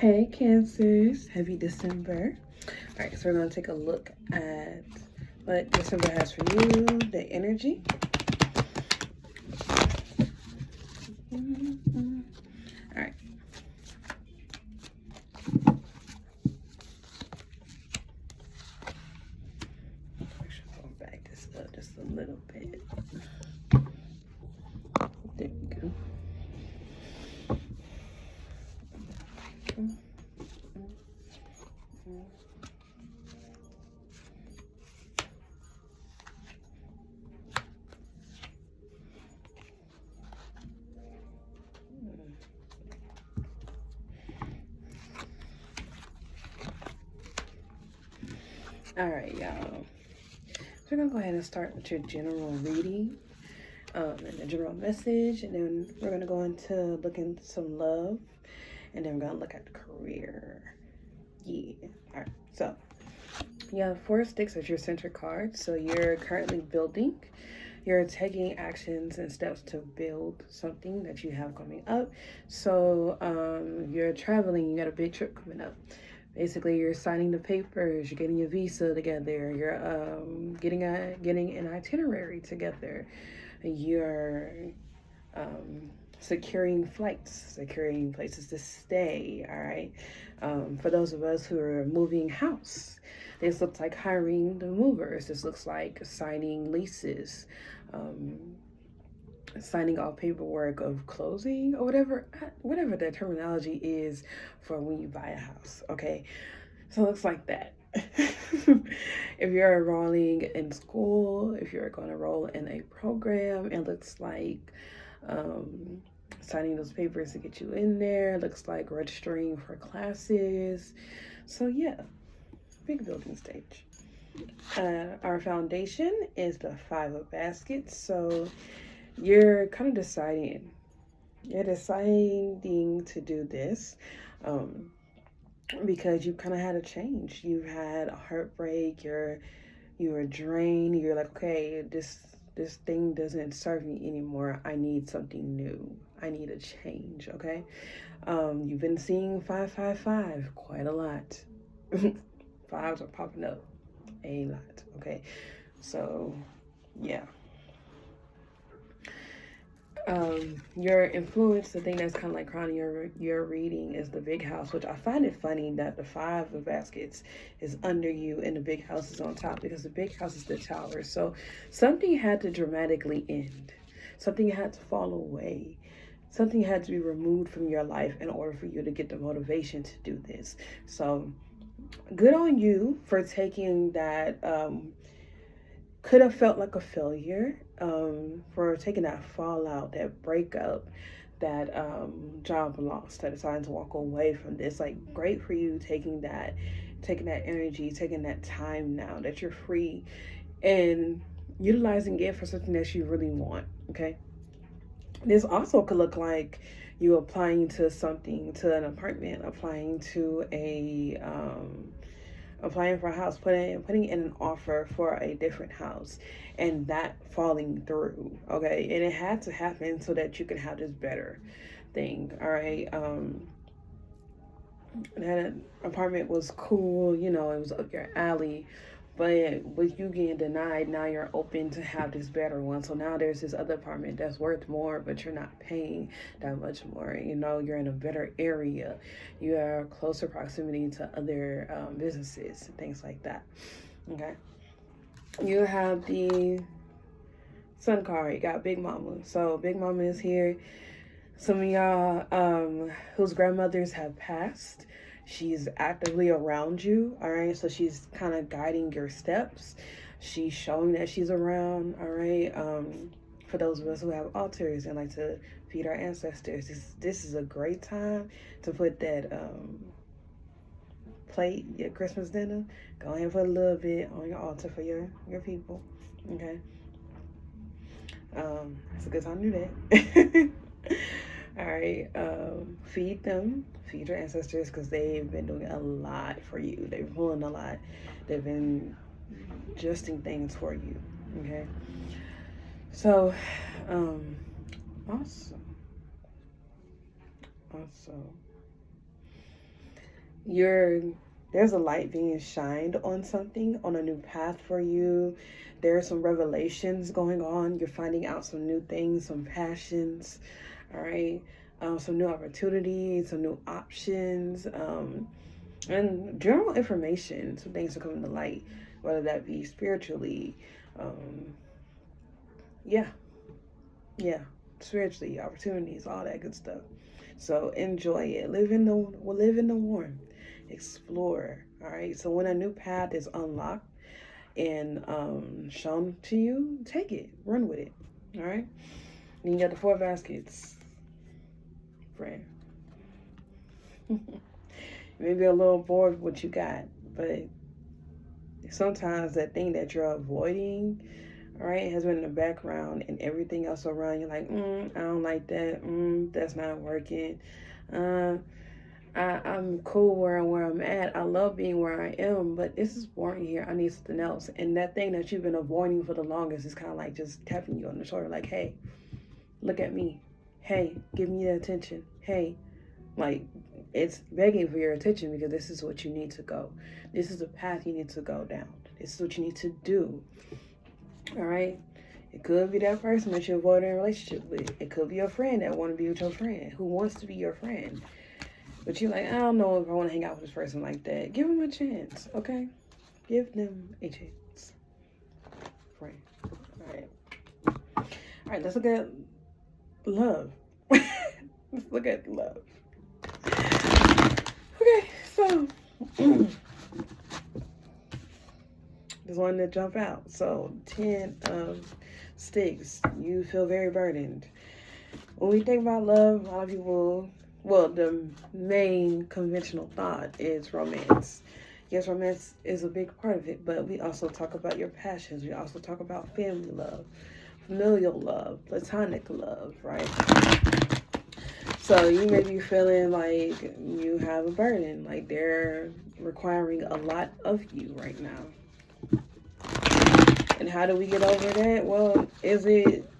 Hey Cancers, happy December. All right, so we're going to take a look at what December has for you, the energy. All right. I'll back this up just a little bit. There we go. All right, y'all. So we're going to go ahead and start with your general reading and the general message. And then we're going to go into looking some love. And then we're going to look at the career. Yeah. All right. So you have 4 sticks as your center card. So you're currently building. You're taking actions and steps to build something that you have coming up. So you're traveling. You got a big trip coming up. Basically, you're signing the papers, you're getting your visa together, you're getting an itinerary together, you're securing flights, securing places to stay. All right. For those of us who are moving house, this looks like hiring the movers. This looks like signing leases, signing off paperwork of closing or whatever the terminology is for when you buy a house. Okay, so it looks like that. If you're enrolling in school, if you're going to enroll in a program, it looks like signing those papers to get you in there. It looks like registering for classes. So yeah, big building stage. Our foundation is the 5 of baskets. So you're kind of deciding. You're deciding to do this because you kind of had a change. You've had a heartbreak. You were drained. You're like, okay, this thing doesn't serve me anymore. I need something new. I need a change. Okay. You've been seeing 555 quite a lot. 5s are popping up a lot. Okay. So yeah. Your influence, the thing that's kind of like crowning your reading, is the big house, which I find it funny that the 5 of baskets is under you and the big house is on top, because the big house is the tower. So something had to dramatically end. Something had to fall away. Something had to be removed from your life in order for you to get the motivation to do this. So good on you for taking that could have felt like a failure, for taking that fallout, that breakup, that job loss, that deciding to walk away from this. Like, great for you taking that energy, taking that time now that you're free, and utilizing it for something that you really want. Okay. This also could look like you applying to something, to an apartment, applying for a house, putting in an offer for a different house, and that falling through. Okay, and it had to happen so that you can have this better thing. All right. That apartment was cool, it was up your alley, but with you getting denied, now you're open to have this better one. So now there's this other apartment that's worth more, but you're not paying that much more. You're in a better area. You are closer proximity to other businesses and things like that. Okay. You have the Sun card. You got Big Mama. So Big Mama is here. Some of y'all whose grandmothers have passed, she's actively around you. All right, so she's kind of guiding your steps. She's showing that she's around. All right. For those of us who have altars and like to feed our ancestors, this is a great time to put that plate, your Christmas dinner. Go ahead and put a little bit on your altar for your people. Okay. It's a good time to do that. All right, feed them, feed your ancestors, because they've been doing a lot for you. They've been pulling a lot. They've been adjusting things for you. Okay, so also, there's a light being shined on something, on a new path for you. There are some revelations going on. You're finding out some new things, some passions, all right? Some new opportunities, some new options, and general information. Some things are coming to light, whether that be spiritually, um, yeah, yeah, spiritually, opportunities, all that good stuff. So enjoy it. Live in the warm. Explore. All right. So when a new path is unlocked and shown to you, take it. Run with it. All right. Then you got the 4 baskets, friend. You may be a little bored with what you got, but sometimes that thing that you're avoiding, all right, has been in the background, and everything else around you, like, I don't like that. That's not working. Uh, I'm cool where I'm at. I love being where I am, but this is boring here. I need something else. And that thing that you've been avoiding for the longest is kind of like just tapping you on the shoulder, like, hey, look at me. Hey, give me the attention. Hey, like, it's begging for your attention because this is what you need to go. This is the path you need to go down. This is what you need to do. All right. It could be that person that you're avoiding a relationship with. It could be your friend that want to be with your friend, who wants to be your friend. But you're like, I don't know if I want to hang out with this person like that. Give them a chance, okay? Give them a chance. Friend. All right. All right, let's look at love. Let's look at love. Okay, so just wanted to jump out. So 10 of sticks. You feel very burdened. When we think about love, a lot of people, well, the main conventional thought is romance. Yes, romance is a big part of it, but we also talk about your passions. We also talk about family love, familial love, platonic love, right? So you may be feeling like you have a burden, like they're requiring a lot of you right now. And how do we get over that? Well, is it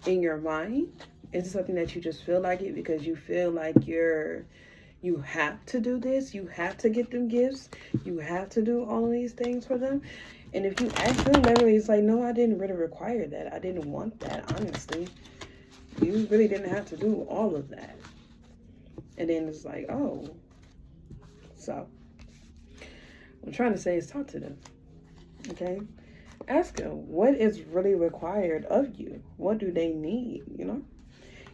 in your mind? Is it something that you just feel like it because you feel like you have to do this, you have to get them gifts, you have to do all of these things for them? And if you ask them, literally, it's like, no, I didn't really require that. I didn't want that, honestly. You really didn't have to do all of that. And then it's like, oh. So, what I'm trying to say is talk to them, okay? Ask them, what is really required of you? What do they need, you know?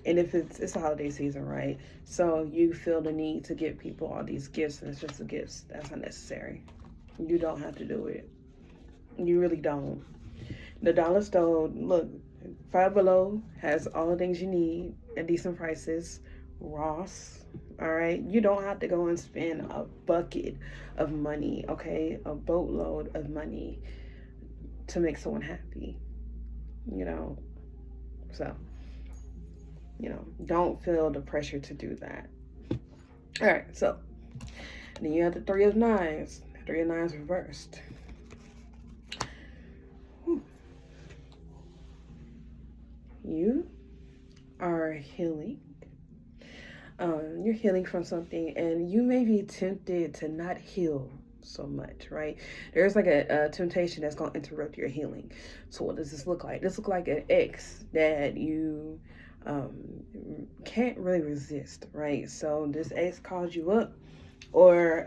And if it's a holiday season, right? So you feel the need to give people all these gifts, and it's just the gifts. That's unnecessary. You don't have to do it. You really don't. The dollar store, look, Five Below has all the things you need at decent prices. Ross, all right? You don't have to go and spend a bucket of money, okay? A boatload of money to make someone happy, you know? So, you know, don't feel the pressure to do that. All right, so then you have the 3 of Nines. 3 of Nines reversed. Whew. You are healing. You're healing from something, and you may be tempted to not heal so much, right? There's like a temptation that's going to interrupt your healing. So what does this look like? This look like an ex that you can't really resist, right? So this ex calls you up, or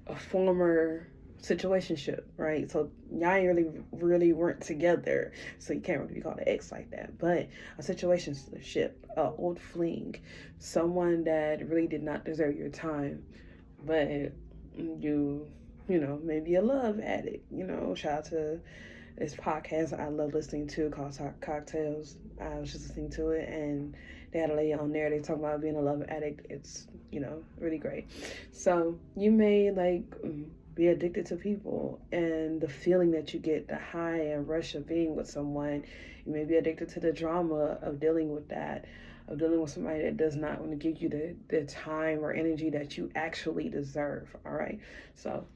a former situationship, right? So y'all ain't really weren't together, so you can't really be called an ex like that. But a situationship, a old fling, someone that really did not deserve your time, but you know, maybe a love addict. You know, shout out to this podcast I love listening to called Talk Cocktails. I was just listening to it, and they had a lady on there. They talk about being a love addict. It's, you know, really great. So you may like be addicted to people and the feeling that you get, the high and rush of being with someone. You may be addicted to the drama of dealing with that, of dealing with somebody that does not want to give you the time or energy that you actually deserve. All right. So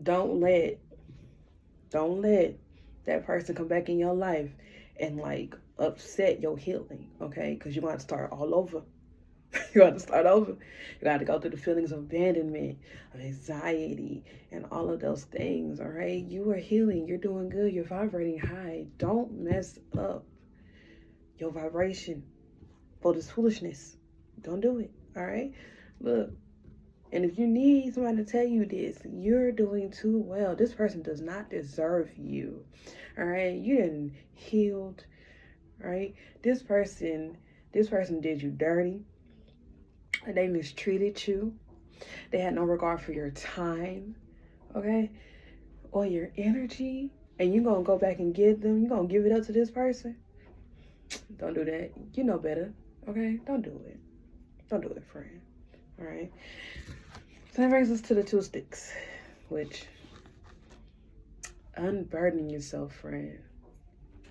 don't let that person come back in your life and like upset your healing, okay? Because you're going to start all over. You got to start over. You got to go through the feelings of abandonment, of anxiety, and all of those things. All right. You are healing. You're doing good. You're vibrating high. Don't mess up your vibration for this foolishness. Don't do it. All right. Look. And if you need somebody to tell you this, you're doing too well. This person does not deserve you. All right. You didn't healed. Right. This person did you dirty. They mistreated you. They had no regard for your time, okay, or your energy. And you're going to go back and give them, you're going to give it up to this person. Don't do that. You know better, okay? Don't do it. Don't do it, friend. All right. So that brings us to the 2 sticks, which unburden yourself, friend.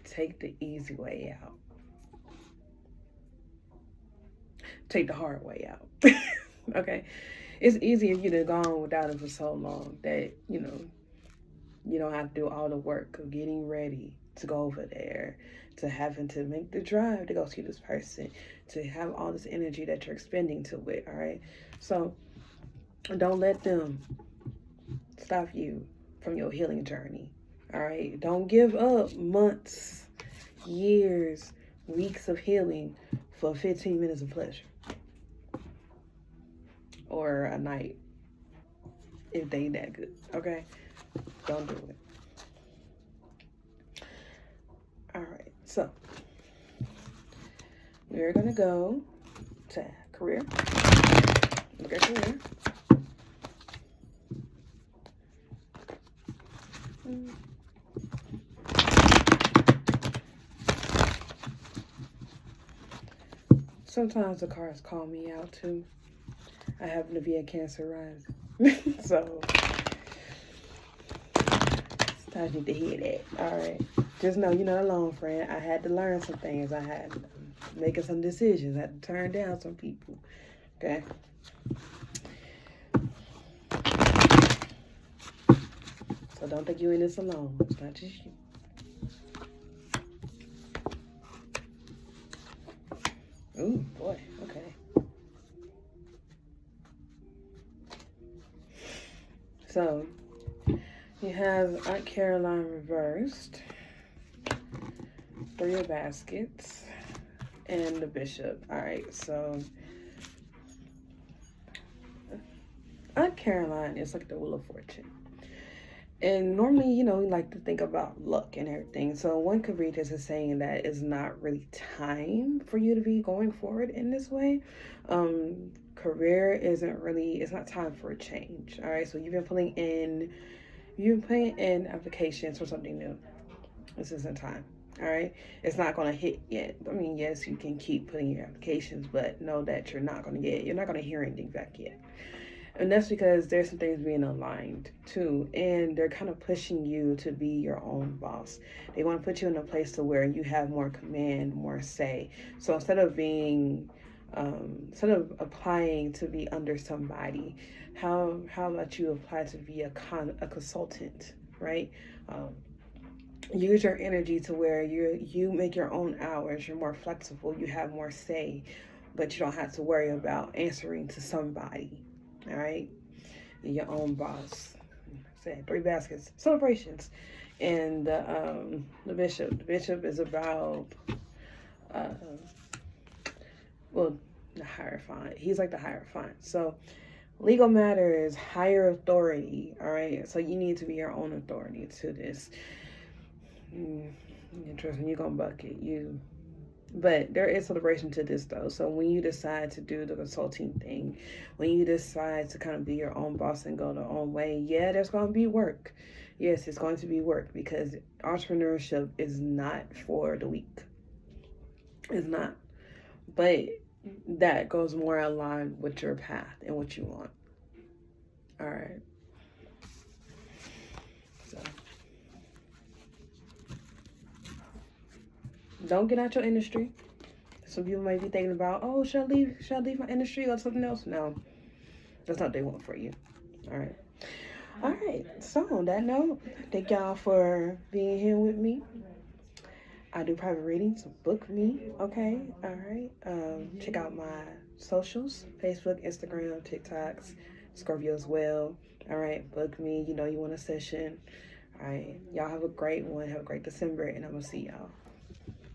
Take the easy way out. Take the hard way out. Okay. It's easy if you've gone without it for so long that, you don't have to do all the work of getting ready to go over there, to having to make the drive to go see this person, to have all this energy that you're expending to it, all right? So don't let them stop you from your healing journey, all right? Don't give up months, years, weeks of healing for 15 minutes of pleasure. Or a night, if they that good, okay? Don't do it. All right, so we're gonna go to career. Look at career. Sometimes the cards call me out too. I happen to be a Cancer rising. So sometimes you need to hear that. All right. Just know you're not alone, friend. I had to learn some things. I had making some decisions. I had to turn down some people. Okay. So don't think you're in this alone. It's not just you. Ooh, boy. Okay. So you have Aunt Caroline reversed, 3 of baskets, and the Bishop. All right, so Aunt Caroline is like the Wheel of Fortune. And normally, we like to think about luck and everything. So one could read this as saying that it's not really time for you to be going forward in this way. Career it's not time for a change. All right, so you've been putting in applications for something new. This isn't time. All right, it's not going to hit yet. I mean, yes, you can keep putting your applications, but know that you're not going to hear anything back yet. And that's because there's some things being aligned too. And they're kind of pushing you to be your own boss. They want to put you in a place to where you have more command, more say. So instead of applying to be under somebody, how about you apply to be a consultant, right? Use your energy to where you make your own hours. You're more flexible. You have more say, but you don't have to worry about answering to somebody. All right, your own boss. I said 3 baskets, celebrations, and the Bishop. The Bishop is about the Hierophant. He's like the Hierophant. So legal matters, higher authority. All right, so you need to be your own authority to this. Trust me, you're gonna buck it. But there is celebration to this though. So when you decide to do the consulting thing, when you decide to kind of be your own boss and go the own way, yeah, there's going to be work. Yes, it's going to be work because entrepreneurship is not for the weak. It's not. But that goes more aligned with your path and what you want. All right. So don't get out your industry. Some people might be thinking about, oh, should I leave my industry or something else? No, that's not what they want for you. All right. So on that note, thank y'all for being here with me. I do private readings. Book me, okay? All right. Check out my socials: Facebook, Instagram, TikToks, Scorpio as well. All right, book me. You know you want a session. All right, y'all have a great one. Have a great December, and I'm gonna see y'all.